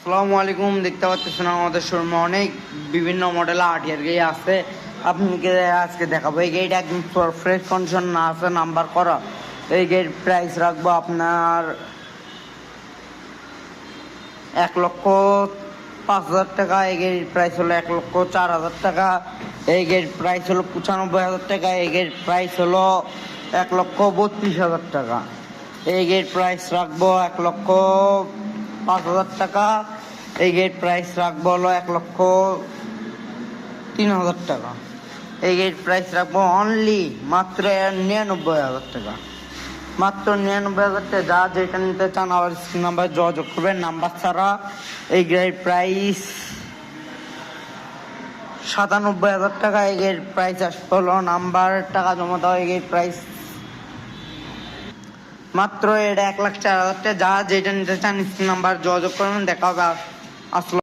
আসসালামু আলাইকুম। দেখতে পাচ্ছেন আমাদের শোরুমে অনেক বিভিন্ন মডেল আটিয়ার গাড়ি আছে। আপনাকে আজকে দেখাবো এই গাড়িটা একদম ফ্রেশ কন্ডিশন না আছে, নাম্বার করা। এই গাড়ির প্রাইস রাখবো আপনার 1,05,000 টাকা। এই গাড়ির প্রাইস হলো 1,04,000 টাকা। এই গাড়ির প্রাইস হলো 95,000 টাকা। এই গাড়ির প্রাইস হলো 1,32,000 টাকা। এই গাড়ির প্রাইস রাখবো 1,05,000 টাকা। এই গাড়ির প্রাইস রাখবো হলো 1,03,000 টাকা। এই গাড়ির প্রাইস রাখবো অনলি মাত্র 99,000 টাকা। মাত্র 99,000 টাকা। যা যেটা নিতে চান আবার স্ক্রিন নাম্বার যোগাযোগ করবেন, নাম্বার ছাড়া। এই গাড়ির প্রাইস 97,000 টাকা। এই গাড়ির প্রাইস আসতে হলো নাম্বার টাকা জমা দেওয়া। এই গাড়ির প্রাইস মাত্র এটা 1,04,000 টাকা। যা যেটা নিতে চান স্ক্রিন নাম্বার যোগাযোগ করবেন। দেখা হবে আসলে।